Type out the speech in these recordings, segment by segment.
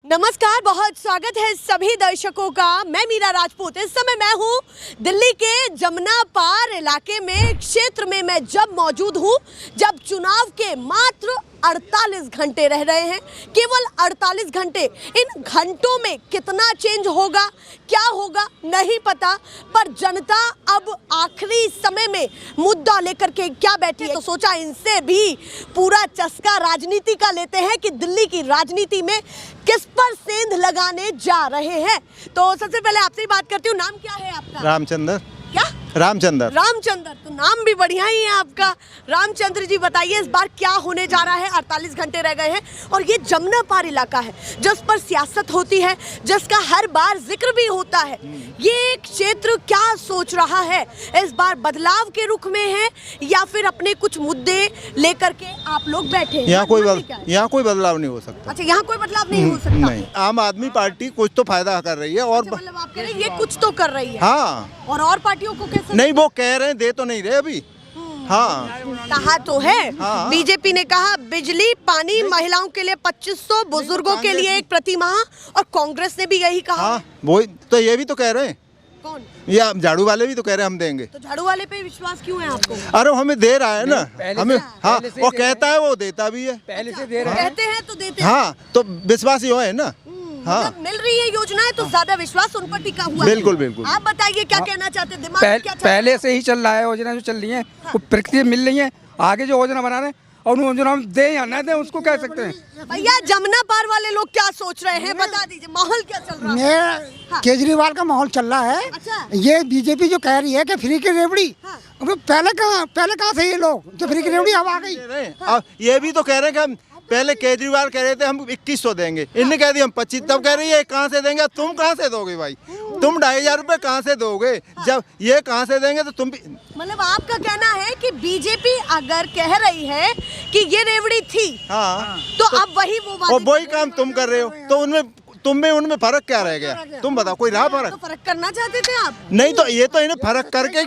नमस्कार, बहुत स्वागत है सभी दर्शकों का। मैं मीरा राजपूत। इस समय मैं हूँ दिल्ली के जमुना पार इलाके में, क्षेत्र में मैं जब मौजूद हूँ जब चुनाव के मात्र 48 घंटे रह रहे हैं। केवल 48 घंटे। इन घंटों में कितना चेंज होगा, क्या होगा नहीं पता, पर जनता अब आखिरी समय में मुद्दा लेकर के क्या बैठी है, तो सोचा इनसे भी पूरा चस्का राजनीति का लेते हैं कि दिल्ली की राजनीति में किस पर सेंध लगाने जा रहे हैं। तो सबसे पहले आपसे ही बात करती हूँ, नाम क्या है आपका? रामचंद्र। क्या? रामचंद्र। रामचंद्र, तो नाम भी बढ़िया ही है आपका। रामचंद्र जी, बताइए इस बार क्या होने जा रहा है? 48 घंटे रह गए हैं और ये जमुना पार इलाका है जिस पर सियासत होती है, जिसका हर बार जिक्र भी होता है। ये क्षेत्र क्या सोच रहा है इस बार? बदलाव के रुख में है या फिर अपने कुछ मुद्दे लेकर के आप लोग बैठे हैं? यहाँ कोई बदलाव नहीं हो सकता। अच्छा, यहाँ कोई बदलाव नहीं हो सकता? नहीं, आम आदमी पार्टी कुछ तो फायदा कर रही है और अच्छा, मतलब आप कह रहे हैं ये कुछ तो कर रही है। हाँ, और पार्टियों को कैसे? नहीं, वो कह रहे हैं, दे तो नहीं रहे अभी। हाँ, कहा तो है। हाँ। बीजेपी ने कहा बिजली पानी महिलाओं के लिए 2500, बुजुर्गों के लिए एक प्रति माह, और कांग्रेस ने भी यही कहा। हाँ, वो तो ये भी तो कह रहे हैं। कौन? या झाड़ू वाले भी तो कह रहे हैं हम देंगे। तो झाड़ू वाले पे विश्वास क्यों है आपको? अरे हमें दे रहा है ना, हमें। हाँ, वो कहता है वो देता भी है, पहले से दे रहे हैं। कहते हैं तो देते हैं। हाँ, तो विश्वास ही है ना। हाँ, मतलब मिल रही है योजनाएं तो ज्यादा विश्वास उन पर टिका हुआ है। बिल्कुल बिल्कुल। आप बताइए क्या कहना चाहते हैं? दिमाग में क्या चल रहा है? पहले से ही चल रहा है, योजना जो चल रही है वो प्रकृति मिल रही है। आगे जो योजना बना रहे हैं और उन योजना हम दे या न दे उसको कह सकते हैं। भैया, जमुना पार वाले लोग क्या सोच रहे हैं, बता दीजिए। माहौल क्या चल रहा है? हाँ। केजरीवाल का माहौल चल रहा है। अच्छा। ये बीजेपी जो कह रही है कि फ्री की रेवड़ी, हाँ। अब पहले कहाँ थे ये लोग जो फ्री की रेवड़ी अब आ गई? अब ये भी तो कह रहे हैं कि हम पहले केजरीवाल कह रहे थे हम 2100 देंगे, इनने कह दिया हम 25। तब कह रही है कहाँ से देंगे? तुम कहाँ से दोगे भाई? तुम 2500 रुपए कहाँ से दोगे? जब ये कहाँ से देंगे तो तुम भी। मतलब आपका कहना है कि बीजेपी अगर कह रही है कि ये रेवड़ी थी, हाँ, तो अब वही वही काम तुम कर रहे हो, तो उनमें फर्क क्या रह गया? तुम बताओ, कोई रहा फर्क? तो फर्क करना चाहते थे आप? नहीं, तो ये तो इन्हें फर्क करके ही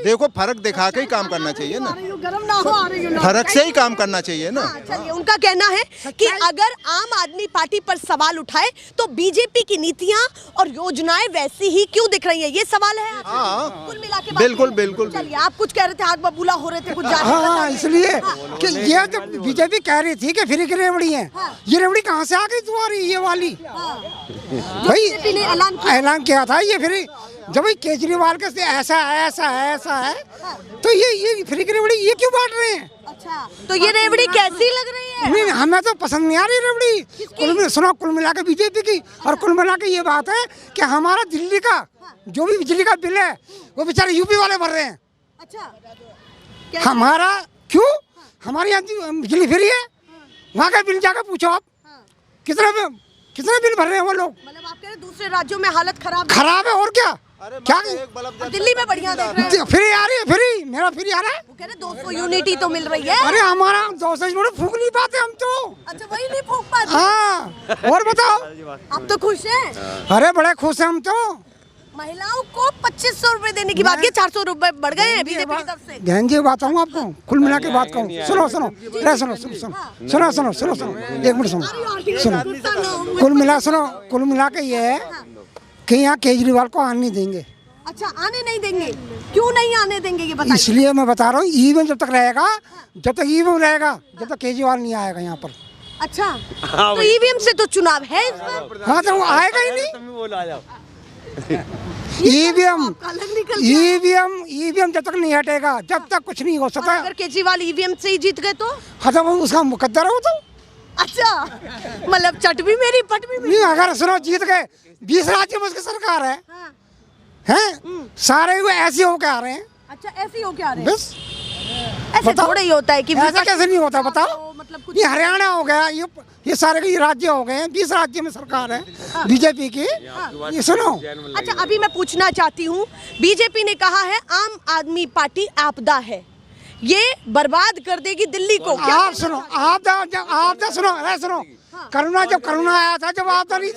देखो, फर्क दिखा के ही काम करना चाहिए ना। गरम ना हो, आ रही हो ना। फर्क से ही काम करना चाहिए ना। हाँ, चलिए, उनका कहना है कि अगर आम आदमी पार्टी पर सवाल उठाए तो बीजेपी की नीतियां और योजनाएं वैसी ही क्यों दिख रही है, ये सवाल है आपका? हाँ, कुल मिला के बिल्कुल। चलिए, आप कुछ कह रहे थे, आग बबूला हो रहे थे कुछ हाँ, इसलिए कि ये जब बीजेपी कह रही थी कि फ्री की रेवड़ी है, ये रेवड़ी कहाँ से आ गई तुम्हारी ये वाली? भाई ऐलान किया था ये फ्री, जब भाई केजरीवाल के से ऐसा है तो ये फ्री की रेवड़ी ये क्यों बांट रहे हैं? अच्छा, तो ये रेवड़ी कैसी लग रही है? नहीं, हमें तो पसंद नहीं आ रही रेवड़ी। कुल मिला के बीजेपी की, और कुल मिला के ये बात है कि हमारा दिल्ली का जो भी बिजली का बिल है वो बेचारे यूपी वाले भर रहे हैं। अच्छा, हमारा क्यों? हमारे यहाँ बिजली फ्री है, वहाँ का बिल जाकर पूछो आप। कितना बिल भर रहे हैं वो लोग? मतलब आप कह रहे हैं दूसरे राज्यों में हालत खराब है और क्या? क्या दिल्ली में बढ़िया देख रहे हैं? फ्री आ रही है, फ्री मेरा फ्री आ रहा है। वो कह रहे 200 यूनिट ही तो मिल रही है। अरे हमारा 200 यूनिट फूंक नहीं पाते हम तो। अच्छा, वही नहीं फूंक पाते? हाँ, और बताओ। आप तो खुश हैं? अरे बड़े खुश हैं हम तो। महिलाओं को 2500 रुपए देने की बात की, 400 रुपए बढ़ गए हैं बीजेपी की तरफ से। बहन जी बताऊँ आपको, कुल मिला के बात कहूँ, सुनो एक मिनट सुनो। कुल मिला के ये है कि यहाँ केजरीवाल को आने नहीं देंगे। अच्छा, आने नहीं देंगे? क्यों नहीं आने देंगे ये बताइए? इसलिए मैं बता रहा हूँ, ईवीएम जब तक रहेगा, जब तक केजरीवाल नहीं आएगा यहाँ पर। अच्छा, तो ईवीएम से तो चुनाव है इस बार। हाँ, तो वो आएगा ही नहीं। ईवीएम जब तक नहीं हटेगा, जब तक कुछ नहीं हो सकता। अगर केजरीवाल ईवीएम से ही जीत गए तो? हाँ, तो उसका मुकद्दर हो तो। अच्छा, मतलब चट भी मेरी पट भी मेरी। नहीं, अगर सुनो जीत गए, 20 राज्य में उसकी सरकार है। हाँ। हैं? सारे वो ऐसे होके आ रहे हैं। अच्छा, ऐसे हो क्या रहे हैं? बस ऐसे थोड़ा ही होता है कि ऐसा कैसे नहीं होता बताओ? मतलब कुछ ये हरियाणा हो गया, ये सारे के राज्य हो गए हैं, 20 राज्य में सरकार है बीजेपी की। ये सुनो। अच्छा, अभी मैं पूछना चाहती हूँ, बीजेपी ने कहा है आम आदमी पार्टी आपदा है, ये बर्बाद कर देगी दिल्ली को। आप सुनो, आपदा सुनो। जब करोना आया था, जब आपदा नहीं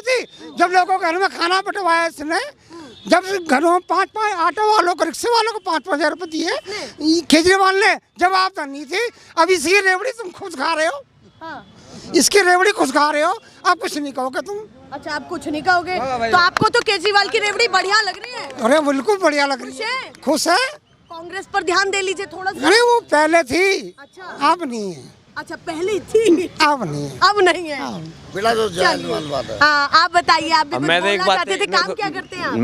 थी। जब लोगों के घर में खाना बंटवाया इसने, जब घरों में 5-5 ऑटो वालों को, रिक्शे वालों को 5-5 हजार रुपए दिए केजरीवाल ने, जब आपदा नहीं थी। अब इसी रेवड़ी तुम खुद खा रहे हो। इसकी रेवड़ी खुश खा रहे हो, आप कुछ नहीं कहोगे तुम। अच्छा, आप कुछ नहीं कहोगे? तो आपको तो केजरीवाल की रेवड़ी बढ़िया लग रही है। अरे बिल्कुल बढ़िया लग रही खुश है? खुश है। कांग्रेस पर ध्यान दे लीजिए थोड़ा सा। अरे वो पहले थी, अच्छा। अब नहीं है। अच्छा, पहले थी, अब नहीं है। अब नहीं है। हाँ, आप बताइए, आप भी कुछ मैं तो एक बोलना बात चाहते थे, काम क्या करते हैं आप?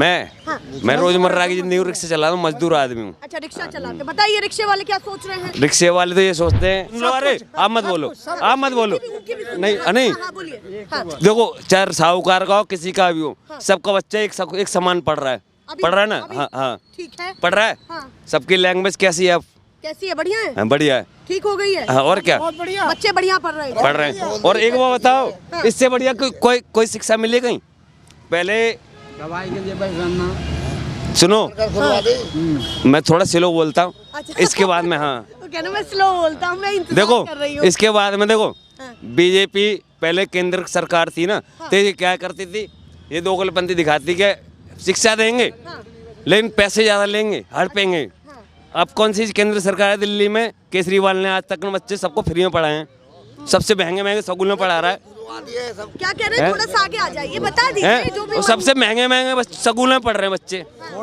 मैं रोजमर्रा की जिंदगी रिक्शा चला रहा हूँ, मजदूर आदमी हूँ। अच्छा, रिक्शा चलाते। बताइए रिक्शे वाले क्या सोच रहे हैं? रिक्शे वाले तो ये सोचते हैं, लो अरे आप मत बोलो, आप मत बोलो, नहीं नहीं हाँ, बोलिए। हाँ, देखो, चाहे साहूकार का हो किसी का भी हो, सबका बच्चा एक समान पढ़ रहा है, अभी- पढ़ रहा है ना? अभी- हाँ हाँ, ठीक है। पढ़ रहा है। हाँ। सबकी लैंग्वेज कैसी है अब? कैसी है? बढ़िया है? हाँ, बढ़िया है। ठीक हो गई है? हाँ, और क्या, बहुत बढ़िया। बच्चे बढ़िया पढ़ रहे हैं? पढ़ रहे हैं। और एक बात बताओ, इससे बढ़िया कोई शिक्षा मिले कहीं? पहले दवाई के लिए पैसा सुनो, मैं थोड़ा स्लो बोलता हूँ, अच्छा। इसके बाद में, हाँ वो कहना मैं स्लो बोलता हूँ, मैं इंतजार देखो, कर रही हूँ। इसके बाद में देखो, हाँ। बीजेपी पहले केंद्र सरकार थी ना, तो ये क्या करती थी, ये दोगलपंथी दिखाती कि शिक्षा देंगे हाँ। लेकिन पैसे ज़्यादा लेंगे, हड़पेंगे। अब कौन सी केंद्र सरकार है दिल्ली में? केजरीवाल ने आज तक बच्चे सबको फ्री में पढ़ाए हैं, सबसे महंगे महंगे स्कूल में पढ़ा रहा है। क्या कह रहे हैं? थोड़ा सा आगे आ जाइए, बता दीजिए जो भी और सबसे महंगे महंगे स्कूल में पढ़ रहे हैं बच्चे,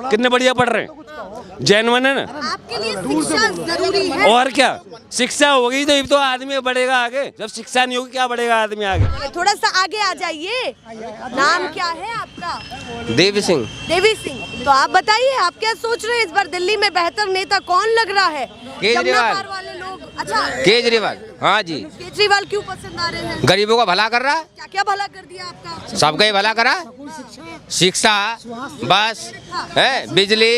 कितने बढ़िया पढ़ रहे हैं, जैनवन है ना। आपके लिए शिक्षा जरूरी है। और क्या, शिक्षा होगी तो आदमी बढ़ेगा आगे, जब शिक्षा नहीं होगी क्या बढ़ेगा आदमी आगे? थोड़ा सा आगे आ जाइए। नाम क्या है आपका? देवी सिंह। देवी सिंह। तो आप बताइए, आप क्या सोच रहे हैं इस बार दिल्ली में बेहतर नेता कौन लग रहा है? केजरीवाल। जमुना पार वाले लोग। अच्छा, केजरीवाल, हाँ जी। केजरीवाल क्यों पसंद आ रहे हैं? गरीबों का भला कर रहा, क्या क्या भला कर दिया आपका? सबका ही भला करा, शिक्षा, बस है, बिजली,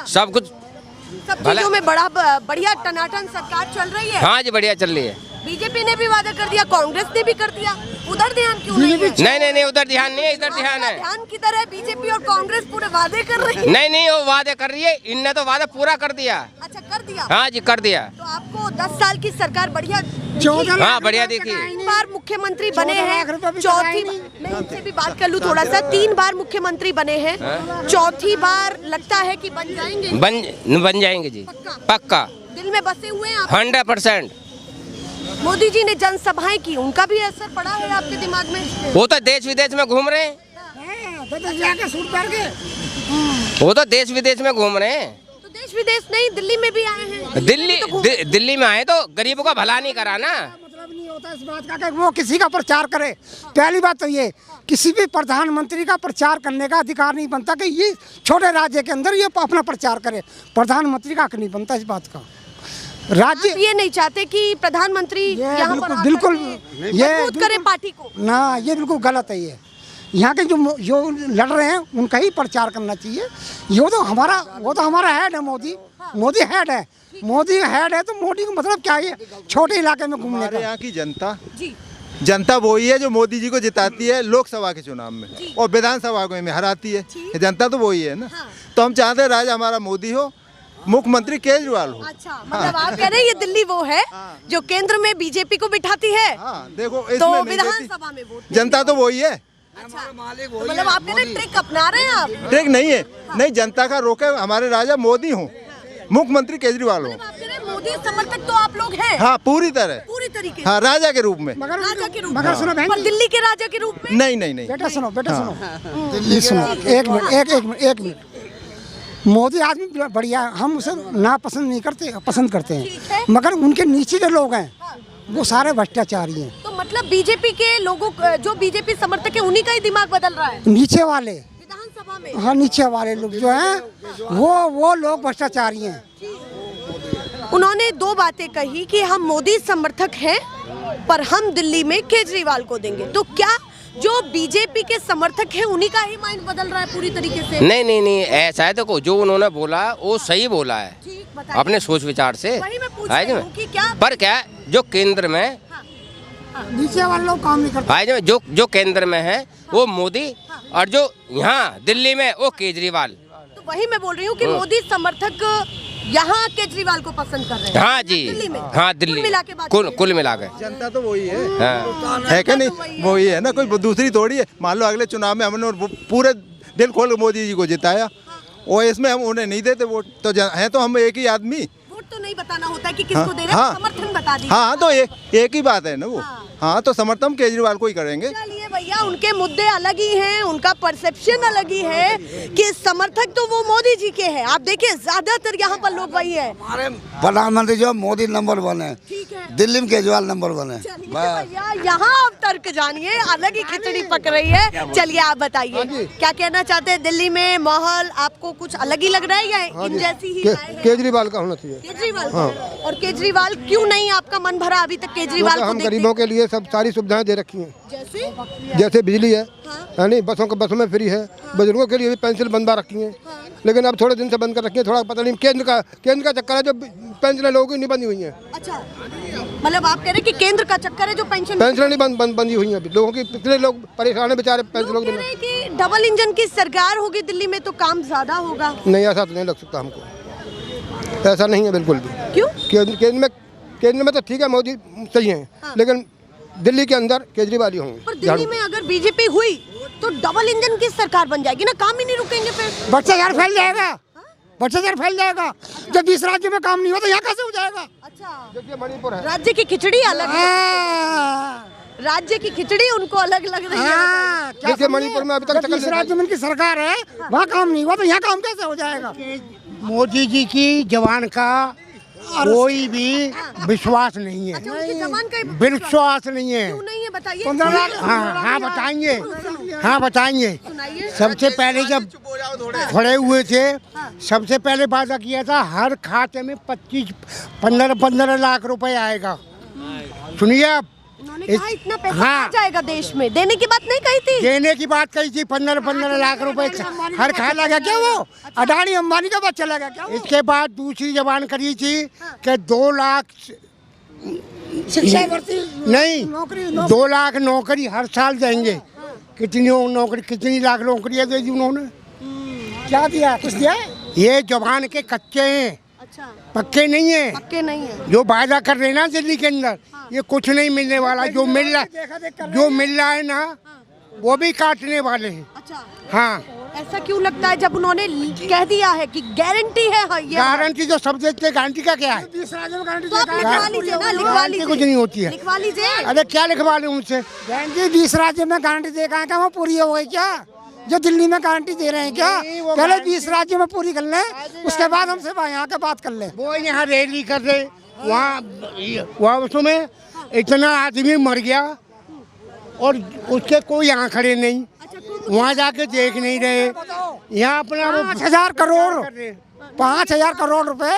सब कुछ। सब भला- चीजों में बढ़िया टनाटन सरकार चल रही है। हाँ जी, बढ़िया चल रही है। बीजेपी ने भी वादा कर दिया, कांग्रेस ने भी कर दिया, उधर ध्यान क्यों नहीं है? नहीं, उधर ध्यान नहीं है, इधर ध्यान है। ध्यान किधर है? बीजेपी और कांग्रेस पूरे वादे कर रही है। नहीं, वो वादे कर रही है, इनने तो वादा पूरा कर दिया। अच्छा, कर दिया। हाँ जी, कर दिया। तो आपको 10 साल की सरकार बढ़िया 14 हाँ, बढ़िया देखिए। 3 बार मुख्यमंत्री बने 14 हैं, लाख रुपए भी चौथी कराए मैं इनसे भी बात कर लूं थोड़ा सा। 3 बार मुख्यमंत्री बने हैं, चौथी बार लगता है कि बन जाएंगे। बन जाएंगे जी, पक्का? पक्का, दिल में बसे हुए हैं आप। 100%। मोदी जी ने जनसभाएं की, उनका भी असर पड़ा है आपके दिमाग में? वो तो देश विदेश में घूम रहे हैं, वो तो देश विदेश में घूम रहे हैं। तो देश विदेश नहीं, दिल्ली में भी आए हैं। दिल्ली में आए तो गरीबों का भला नहीं करा ना। मतलब नहीं होता इस बात का कि वो किसी का प्रचार करे। पहली बात तो ये, किसी भी प्रधानमंत्री का प्रचार करने का अधिकार नहीं बनता कि ये छोटे राज्य के अंदर ये अपना प्रचार करे। प्रधानमंत्री का हक नहीं बनता इस बात का। राज्य आप ये नहीं चाहते कि प्रधानमंत्री यहाँ पर आकर बिल्कुल के ये मजबूत करे पार्टी को? ना, ये बिल्कुल गलत है। ये यहाँ के जो लड़ रहे हैं उनका ही प्रचार करना चाहिए। वो तो हमारा हेड है, मोदी हेड है। मोदी हेड है तो मोदी का मतलब क्या है? छोटे इलाके में घूमने हमारे का। यहाँ की जनता जी। जनता वही है जो मोदी जी को जिताती है लोकसभा के चुनाव में और विधानसभा में हराती है। जनता तो वही है ना। तो हम चाहते हैं राजा हमारा मोदी हो, मुख्यमंत्री केजरीवाल हो। अच्छा, मतलब आप कह रहे हैं ये दिल्ली वो है जो केंद्र में बीजेपी को बिठाती है, हाँ, देखो तो इसमें नहीं देती। विधानसभा में वोट जनता तो वही है। अच्छा, तो मतलब आप कह रहे हैं ट्रिक अपना रहे हैं आप? ठीक नहीं है, नहीं, जनता का रोके हमारे राजा मोदी हो, मुख्यमंत्री केजरीवाल हो। आप कह रहे हैं मोदी समर्थक तो आप लोग हैं? हाँ, पूरी तरह, पूरी तरीके से? हाँ, राजा के रूप में। राजा के रूप मगर में? सुनो बहन, पर दिल्ली के राजा के रूप में? नहीं। बेटा सुनो, ये सुनो, एक मिनट। मोदी आदमी बढ़िया, हम उसे ना पसंद नहीं करते, पसंद करते हैं, मगर उनके नीचे जो लोग हैं वो सारे भ्रष्टाचारी हैं। तो मतलब बीजेपी के लोगों जो बीजेपी समर्थक है उन्हीं का ही दिमाग बदल रहा है नीचे वाले, विधानसभा में? हाँ, नीचे वाले लोग जो हैं वो लोग भ्रष्टाचारी हैं। उन्होंने 2 बातें कही कि हम मोदी समर्थक हैं पर हम दिल्ली में केजरीवाल को देंगे। तो क्या जो बीजेपी के समर्थक हैं उन्हीं का ही माइंड बदल रहा है पूरी तरीके से? नहीं, ऐसा है। देखो, जो उन्होंने बोला वो सही बोला है, ठीक, बताइए। अपने सोच विचार से। वही मैं पूछ है रही जी, हूँ कि क्या पर क्या है, जो केंद्र में नीचे वाले लोग काम नहीं करते। है, जो केंद्र में है वो मोदी, और जो यहाँ दिल्ली में वो केजरीवाल। तो वही मैं बोल रही हूँ कि मोदी समर्थक यहाँ केजरीवाल को पसंद कर रहे हैं। हाँ जी, दिल्ली में? हाँ, दिल्ली कुल मिला के बात कुल मिला के। जनता तो वही है, हाँ। है कि नहीं? वही है ना, कोई दूसरी थोड़ी है। मान लो अगले चुनाव में हमने पूरे दिल खोल के मोदी जी को जिताया और इसमें हम उन्हें नहीं देते वोट, तो है तो हम एक ही आदमी। वोट तो नहीं बताना होता कि किसको दे रहे हैं, समर्थन बता दीजिए। हाँ, तो एक ही बात है ना वो। हाँ तो समर्थन हम केजरीवाल को ही करेंगे। चलिए भैया, उनके मुद्दे अलग ही हैं, उनका परसेप्शन अलग ही है कि समर्थक तो वो मोदी जी के हैं। आप देखिए ज्यादातर यहाँ पर लोग वही है। हमारे प्रधानमंत्री जो मोदी नंबर 1 है, ठीक है, दिल्ली में केजरीवाल नंबर 1 है। चलिए भैया, यहाँ आप तर्क जानिए, अलग ही खिचड़ी पक रही है। चलिए आप बताइए क्या कहना चाहते हैं। दिल्ली में माहौल आपको कुछ अलग ही लग रहा है या इन जैसी ही राय है? केजरीवाल का होना चाहिए। केजरीवाल और केजरीवाल क्यों नहीं आपका मन भरा अभी तक केजरीवाल को? हम गरीबों के लिए सब सारी सुविधाएं दे रखी हैं, जैसे बिजली है, यानी बसों में फ्री है, बुजुर्गों के लिए भी पेंशन बंदा रखी है, लेकिन अब थोड़े दिन से बंद कर रखी है। थोड़ा पता नहीं केंद्र का चक्कर है, जो पेंशन लोगों की नहीं बंदी हुई है। अच्छा, मतलब आप कह रहे हैं कि केंद्र का चक्कर है जो पेंशन नहीं बंदी हुई है अभी। लोगों की कितने लोग परेशान है बेचारे पेंशन लोग। कह रहे हैं कि डबल इंजन की सरकार होगी दिल्ली में तो काम ज्यादा होगा। नहीं, ऐसा तो नहीं लग सकता हमको, ऐसा नहीं है बिल्कुल भी। क्यों? केंद्र में तो ठीक है, मोदी सही है, लेकिन दिल्ली के अंदर केजरीवाल ही होंगे। पर दिल्ली में अगर बीजेपी हुई तो डबल इंजन की सरकार बन जाएगी ना, काम ही नहीं रुकेंगे फिर। भ्रष्टाचार फैल जाएगा, भ्रष्टाचार फैल जाएगा। जब 20 राज्य में काम नहीं होता यहाँ कैसे हो जाएगा? अच्छा, देखिए मणिपुर है, राज्य की खिचड़ी अलग है, राज्य की खिचड़ी उनको अलग लग रही है। देखिए मणिपुर में अभी तक 20 राज्य में की सरकार है, वहाँ काम नहीं हुआ तो यहाँ काम कैसे हो जाएगा? मोदी जी की जवान का कोई भी विश्वास नहीं है। अच्छा, उनकी जवान का विश्वास नहीं है। क्यों नहीं है बताइए। 15 लाख। हाँ बताएंगे, हाँ बताएंगे। सबसे पहले जब खड़े हुए थे, सबसे पहले वादा किया था हर खाते में 15 लाख रुपए आएगा। सुनिए आप, उन्होंने कहा इतना पैसा आ जाएगा देश में, देने की बात नहीं कही थी। देने की बात कही थी, 15 लाख रुपए हर खाता लगा क्या वो? अडानी अंबानी का बात चला गया क्या? इसके बाद दूसरी जबान करी थी कि 2 लाख नहीं, 2 लाख नौकरी हर साल देंगे। कितनी लाख नौकरियां दे दी उन्होंने? क्या दिया? कुछ दिया? ये जवान के कच्चे हैं, अच्छा, पक्के नहीं है। पक्के नहीं है। जो वायदा कर रहे हैं ना दिल्ली के अंदर, ये कुछ नहीं मिलने वाला। जो मिल रहा है ना, वो भी काटने वाले हैं। अच्छा, हाँ, ऐसा क्यों लगता है जब उन्होंने कह दिया है कि गारंटी है? हाँ, ये गारंटी जो सब देते हैं, गारंटी का क्या है? तो आप लिखवा लीजिए ना, लिखवा लीजिए। कुछ नहीं होती है, लिखवा लीजिए। अरे क्या लिखवा लें उनसे? गारंटी 20 राज्य में गारंटी देगा है क्या? वो पूरी हो गई क्या? जो दिल्ली में गारंटी दे रहे हैं क्या? पहले 20 राज्यों में पूरी कर लें, उसके बाद हमसे यहाँ के बात कर लें। वो यहाँ रैली कर रहे, वहाँ उसमें इतना आदमी मर गया और उसके कोई यहाँ खड़े नहीं, वहाँ जाके देख नहीं रहे। यहाँ अपना 5,000 करोड़ रुपए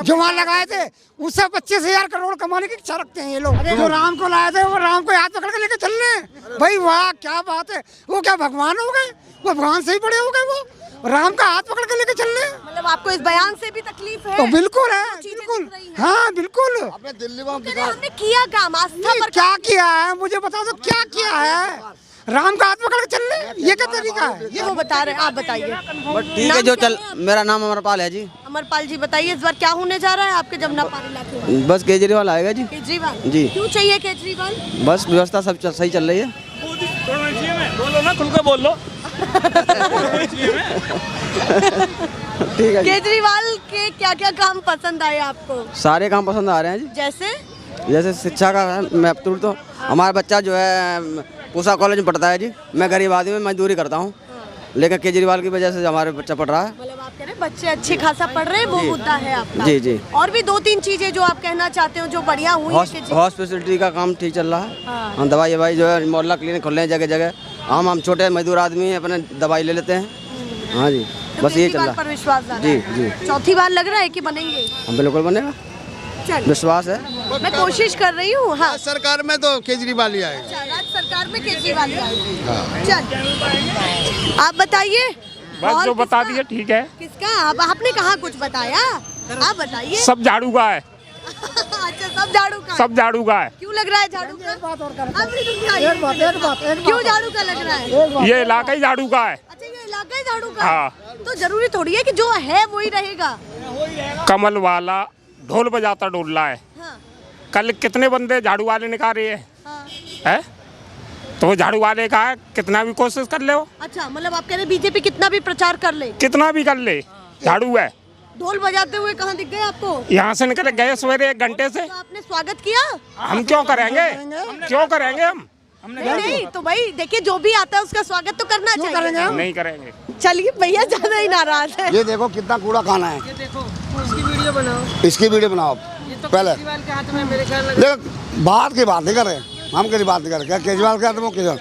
जो वहाँ लगाए थे, उससे 25,000 करोड़ कमाने की इच्छा रखते हैं ये लोग। जो राम को लाए थे, वो राम को हाथ पकड़ के लेके चल रहे हैं। भाई वाह, क्या बात है! वो क्या भगवान हो गए? वो भगवान से ही बड़े हो गए। वो राम का हाथ पकड़ के लेके चल रहे हैं। मतलब आपको इस बयान से भी तकलीफ है? तो बिल्कुल है, बिल्कुल, हाँ बिल्कुल। अपने दिल्ली में हमने किया काम, आस्था पर क्या किया है मुझे बता दो, क्या किया है? राम का हाथ पकड़ के चल रहे हैं, ये क्या तरीका है? ये वो बता रहे हैं, आप बताइए। ठीक है जो चल। मेरा नाम अमरपाल है जी। अमरपाल जी बताइए, इस बार क्या होने जा रहा है आपके जमुना पार इलाके में? बस केजरीवाल आएगा जी। केजरीवाल जी। क्यों चाहिए केजरीवाल? बस व्यवस्था सब सही चल रही है। बोलो ना, खुल के बोल लो। ठीक है जी। केजरीवाल के क्या क्या काम पसंद आए आपको? सारे काम पसंद आ रहे हैं जी। जैसे शिक्षा का मैं तो हमारा बच्चा जो है पूसा कॉलेज में पढ़ता है जी। मैं गरीब आदमी में मजदूरी करता हूँ, लेकिन केजरीवाल की वजह से हमारे बच्चा पढ़ रहा है। मतलब आप कह रहे हैं बच्चे अच्छे खासा पढ़ रहे हैं, वो मुद्दा है आपका। जी जी। और भी 2-3 चीजें जो आप कहना चाहते हो जो बढ़िया हुई है केजरीवाल? हॉस्पिटलिटी का काम ठीक चल रहा है। हम दवाई जो है मोहल्ला क्लिनिक खुल रहे हैं जगह जगह। हम छोटे मजदूर आदमी हैं, अपने दवाई ले लेते हैं। हाँ जी, तो बस ये चल रहा पर विश्वास जी जी। चौथी बार लग रहा है कि बनेंगे? हम बिल्कुल बनेगा, विश्वास है। मैं कोशिश कर रही हूँ। हाँ, सरकार में तो केजरीवाल ही आएगा। राज्य सरकार में केजरीवाल ही आएगा। चल, आप बताइए। बस जो बता दिए ठीक है। किसका? आपने कहाँ कुछ बताया, आप बताइए। सब झाड़ू का है। अच्छा, सब झाड़ू का? सब झाड़ू का है। क्यों लग रहा है झाड़ू का? क्यों झाड़ू का लग रहा है? ये इलाका ही झाड़ू का है। अच्छा, ये इलाका ही झाड़ू का? हाँ। तो जरूरी थोड़ी है कि जो है वही रहेगा। कमल वाला ढोल बजाता डोल रहा है। हाँ। कल कितने बंदे झाड़ू वाले निकाले हैं? हाँ। है? तो वो झाड़ू वाले का है, कितना भी कोशिश कर ले। अच्छा, मतलब आप कह रहे बीजेपी कितना भी प्रचार कर ले, कितना भी कर ले, झाड़ू है। ढोल बजाते हुए कहाँ दिख गए आपको? यहाँ से निकल गए सवेरे 1 घंटे से। तो आपने स्वागत किया? हम क्यों करेंगे, क्यों करेंगे हम? नहीं तो भाई देखिए, जो भी आता है उसका स्वागत तो करना चाहिए। नहीं करेंगे। चलिए भैया ज्यादा ही नाराज है। ये देखो कितना कूड़ा खाना है। ये देखो, इसकी वीडियो बनाओ। इसकी वीडियो बनाओ ये तो पहले। केजरीवाल के हाथ में मेरे ख्याल में। देखो बात की बात नहीं कर रहे, हम की बात नहीं कर रहे। क्या केजरीवाल के हाथ में केजरीवाल?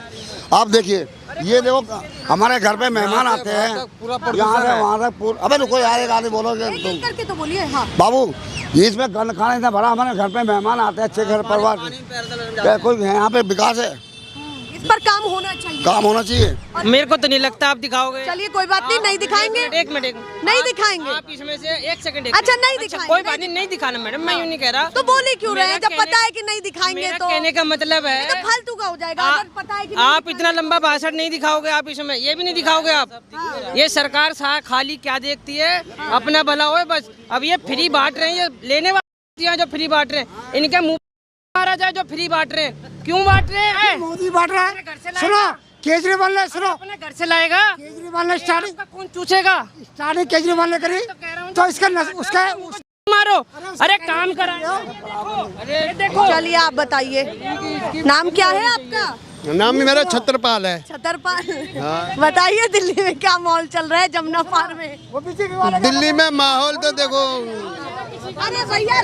आप देखिए, ये देखो हमारे घर पे मेहमान आते हैं, यहाँ से वहाँ तक। अबे रुको यार, एक आदमी बोलोगे तुम करके तो बोलिए। हाँ बाबू, इसमें गंद खाना इतना बड़ा। हमारे घर पे मेहमान आते हैं, अच्छे घर परिवार के। कोई यहाँ पे विकास है? इस पर काम होना चाहिए। काम होना चाहिए। मेरे को तो नहीं लगता आप दिखाओगे। चलिए कोई बात नहीं, नहीं दिखाएंगे। एक मिनट नहीं दिखाएंगे। आप इसमें से 1 सेकंड। अच्छा नहीं दिखाएंगे। कोई बात नहीं दिखाना मैडम, मैं यूँ नहीं कह रहा। तो बोले क्यों रहे हैं जब पता है कि नहीं दिखाएंगे? तो कहने का मतलब है तो फालतू का हो जाएगा अगर पता है कि आप इतना लंबा भाषण नहीं दिखाओगे। आप इसमें ये भी नहीं दिखाओगे आप। ये सरकार खाली क्या देखती है, अपना भला हो बस। अब ये फ्री बांट रहे हैं, ये लेने वाले जो फ्री बांट रहे हैं, इनके मुँह मारा जाए जो फ्री बांट रहे हैं। क्यों बांट रहे हैं? मोदी बांट रहा है। सुनो, केजरीवाल ने, सुनो, अपने घर से लाएगा। केजरीवाल ने स्टार्टिंग कौन चूसेगा? केजरीवाल ने करी तो इसका उसका मारो। अरे काम करा। अरे देखो, चलिए आप बताइए, नाम क्या है आपका? नाम मेरा छत्रपाल है। छतरपाल। बताइए दिल्ली में क्या माहौल चल रहा है जमुना पार में? दिल्ली में माहौल तो देखो, अरे भैया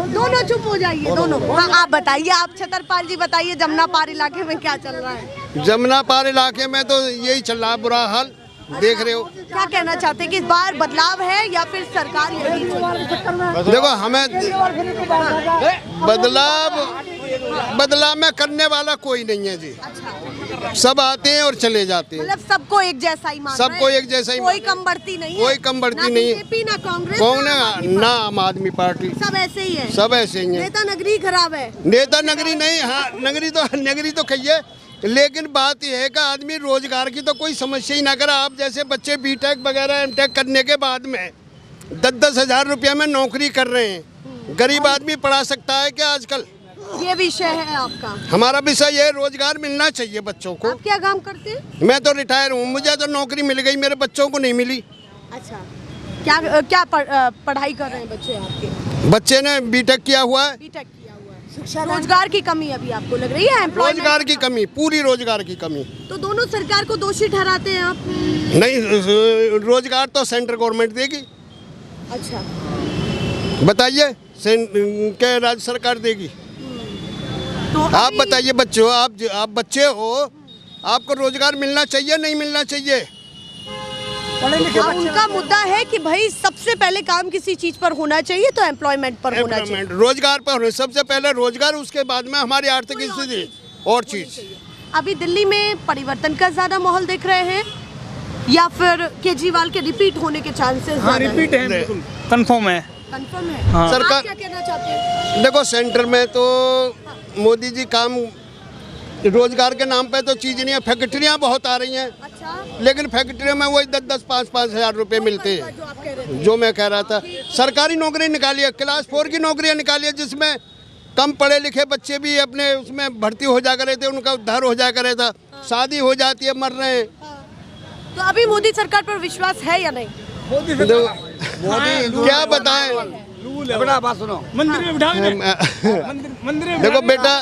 दोनों चुप हो जाइए, दोनों। हाँ आप बताइए, आप छतरपाल जी बताइए, जमुना पार इलाके में क्या चल रहा है? जमुना पार इलाके में तो यही चल रहा है, बुरा हाल देख रहे हो। क्या कहना चाहते हैं कि इस बार बदलाव है या फिर सरकार यही? देखो हमें बदलाव में करने वाला कोई नहीं है जी। सब आते हैं और चले जाते हैं। मतलब सबको एक जैसा ही मान रहे हैं? सबको एक जैसा ही, कोई कम बढ़ती नहीं है? कोई कम बढ़ती नहीं है। बीजेपी ना कांग्रेस कौन है ना आम आदमी पार्टी, सब ऐसे ही है। सब ऐसे ही है। नेता नगरी खराब है। नेता नगरी नहीं, हाँ नगरी तो कहिए, लेकिन बात यह है कि आदमी रोजगार की तो कोई समस्या ही ना करा। आप जैसे बच्चे बीटेक वगैरह एमटेक करने के बाद में 10-10 हज़ार रुपया में नौकरी कर रहे हैं। गरीब आदमी पढ़ा सकता है क्या आजकल? ये विषय है आपका? हमारा विषय ये, रोजगार मिलना चाहिए बच्चों को। आप क्या काम करते हैं? मैं तो रिटायर हूँ, मुझे तो नौकरी मिल गई, मेरे बच्चों को नहीं मिली। अच्छा, क्या पढ़ाई कर रहे हैं बच्चे आपके? बच्चे ने बीटेक किया हुआ है। बीटेक किया हुआ है। शिक्षा, रोजगार की कमी अभी आपको लग रही है? रोजगार की कमी, पूरी रोजगार की कमी। तो दोनों सरकार को दोषी ठहराते हैं आप? नहीं, रोजगार तो सेंट्रल गवर्नमेंट देगी। अच्छा बताइए, क्या राज्य सरकार देगी? तो आप बताइए, बच्चों, आप बच्चे हो, आपको रोजगार मिलना चाहिए नहीं मिलना चाहिए? उनका मुद्दा है कि भाई सबसे पहले काम किसी चीज पर होना चाहिए, तो एम्प्लॉयमेंट पर होना चाहिए। रोजगार पर सबसे पहले रोजगार, उसके बाद में हमारी आर्थिक स्थिति और चीज। अभी दिल्ली में परिवर्तन का ज्यादा माहौल देख रहे हैं या फिर केजरीवाल के रिपीट होने के चांसेस? हाँ, रिपीट है, बिल्कुल कंफर्म है। कंफर्म है। हाँ। सरकार सरकार क्या कहना चाहते हैं? देखो, सेंटर में तो मोदी जी काम रोजगार के नाम पे तो चीज नहीं है। फैक्ट्रियाँ बहुत आ रही हैं। अच्छा, लेकिन फैक्ट्रियों में वही 10-10, 5-5 हज़ार रुपये मिलते हैं। जो आप कह रहे थे। जो मैं कह रहा था, सरकारी नौकरी निकालिए, क्लास 4 की नौकरियां निकालिए, जिसमें कम पढ़े लिखे बच्चे भी अपने उसमें भर्ती हो जा करे थे, उनका उद्धार हो जा करे था। शादी हो जाती है, मर रहे हैं। तो अभी मोदी सरकार पर विश्वास है या नहीं? मोदी क्या बताएं? बात सुनो, मंदिर में बिठा मंदिर देखो बेटा,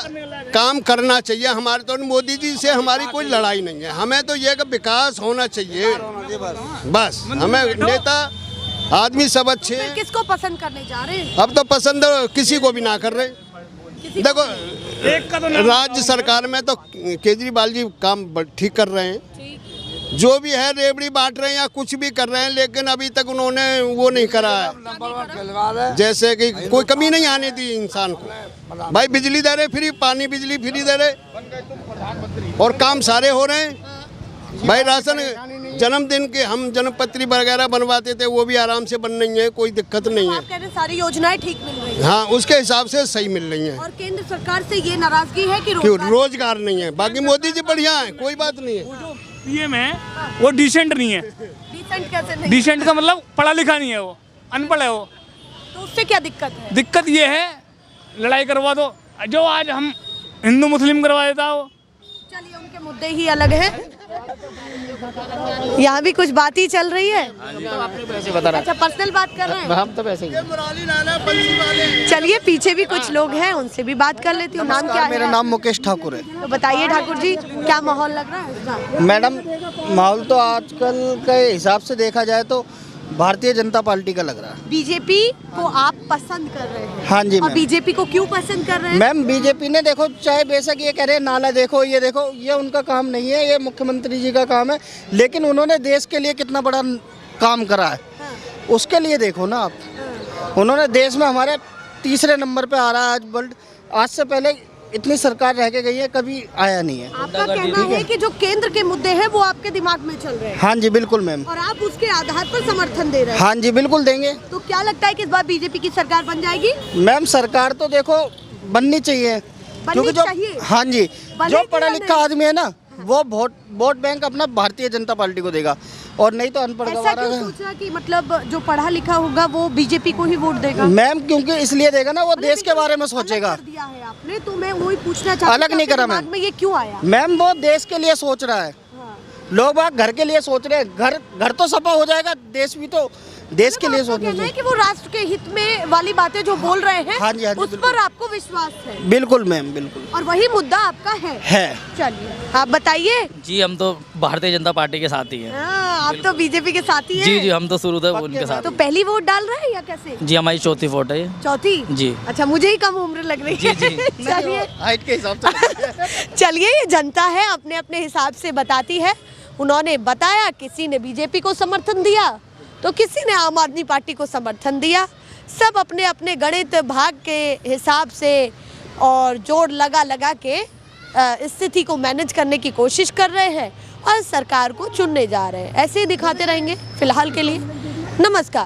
काम करना चाहिए। हमारे तो मोदी जी से हमारी कोई लड़ाई नहीं है। हमें तो ये कि विकास होना चाहिए बस। हमें नेता आदमी सब अच्छे हैं। किसको पसंद करने जा रहे हैं? अब तो पसंद किसी को भी ना कर रहे। देखो, राज्य सरकार में तो केजरीवाल जी काम ठीक कर रहे हैं। जो भी है रेवड़ी बांट रहे हैं या कुछ भी कर रहे हैं, लेकिन अभी तक उन्होंने वो नहीं करा है। जैसे कि कोई कमी नहीं आने दी इंसान को। भाई बिजली दे रहे फ्री, पानी बिजली फ्री दे रहे, और काम सारे हो रहे हैं। भाई राशन, जन्मदिन के हम जन्मपत्री वगैरह बनवाते थे, वो भी आराम से बन रही है, कोई दिक्कत नहीं है। आप कह रहे हैं सारी योजनाएं ठीक मिल रही हैं। हाँ, उसके हिसाब से सही मिल रही है। और केंद्र सरकार से ये नाराजगी है कि क्यों? रोजगार नहीं है। बाकी मोदी जी बढ़िया है, कोई बात नहीं है। पीएम है वो डिसेंट नहीं है। डिसेंट कैसे नहीं? डिसेंट का मतलब पढ़ा लिखा नहीं है, वो अनपढ़ है वो। तो उससे क्या दिक्कत है? दिक्कत ये है, लड़ाई करवा दो। जो आज हम हिंदू मुस्लिम करवा देता, वो चलिए, उनके मुद्दे ही अलग हैं। यहाँ भी कुछ बात ही चल रही है। अच्छा, पर्सनल बात कर रहे हैं। हम तो वैसे ही। चलिए, पीछे भी कुछ लोग हैं, उनसे भी बात कर लेती हूँ। नाम क्या है? मेरा नाम मुकेश ठाकुर है। तो बताइए ठाकुर जी, क्या माहौल लग रहा है इसका? मैडम, माहौल तो आजकल के हिसाब से देखा जाए तो भारतीय जनता पार्टी का लग रहा है। बीजेपी को आप पसंद कर रहे हैं? हाँ जी और मैम। बीजेपी को क्यों पसंद कर रहे हैं? मैम, बीजेपी ने देखो, चाहे बेशक ये कह रहे हैं नाला देखो, ये देखो, ये उनका काम नहीं है, ये मुख्यमंत्री जी का काम है। लेकिन उन्होंने देश के लिए कितना बड़ा काम करा है, उसके लिए देखो ना आप। उन्होंने देश में हमारे तीसरे नंबर पे आ रहा है आज वर्ल्ड। आज से पहले इतनी सरकार रह के गई है, कभी आया नहीं है। आपका कहना है कि जो केंद्र के मुद्दे हैं वो आपके दिमाग में चल रहे हैं? हाँ जी, बिल्कुल मैम। और आप उसके आधार पर समर्थन दे रहे हैं? हाँ जी, बिल्कुल देंगे। तो क्या लगता है कि इस बार बीजेपी की सरकार बन जाएगी? मैम, सरकार तो देखो बननी चाहिए, क्योंकि जो चाहिए? हाँ जी, बनेगी जो पढ़ा या लिखा नहीं? आदमी है ना, वो वोट बैंक अपना भारतीय जनता पार्टी को देगा, और नहीं तो अनपढ़ ऐसा गवारा क्यों है। सोचा कि मतलब जो पढ़ा लिखा होगा वो बीजेपी को ही वोट देगा? मैम, क्योंकि इसलिए देगा ना, वो देश के बारे में सोचेगा। अलग कर दिया है आपने, तो मैं वही पूछना चाहती हूँ, अलग नहीं आपके करा दिमाग मैम। में ये क्यों आया? मैम, वो देश के लिए सोच रहा है। लोग बाग घर के लिए सोच रहे हैं। घर तो सफा हो जाएगा, देश भी तो देश के लिए सोचना कहना है चाहिए। कि वो राष्ट्र के हित में वाली बातें जो बोल रहे हैं, हाँ जी, हाँ जी, उस पर आपको विश्वास है? बिल्कुल मैम, बिल्कुल और वही मुद्दा आपका है? चलिए, आप बताइए। जी, हम तो भारतीय जनता पार्टी के साथ ही हैं। आप तो बीजेपी के साथ ही हैं? जी, हम तो शुरू से उनके साथ। तो पहली वोट डाल रहे हैं या कैसे? जी, हमारी चौथी वोट है ये। चौथी? जी। अच्छा, मुझे ही कम उम्र लग रही है। चलिए, हाइट के हिसाब से। चलिए, ये जनता है, अपने अपने हिसाब से बताती है। उन्होंने बताया, किसी ने बीजेपी को समर्थन दिया तो किसी ने आम आदमी पार्टी को समर्थन दिया। सब अपने अपने गणित भाग के हिसाब से और जोड़ लगा के स्थिति को मैनेज करने की कोशिश कर रहे हैं और सरकार को चुनने जा रहे हैं। ऐसे ही दिखाते रहेंगे फिलहाल के लिए। नमस्कार।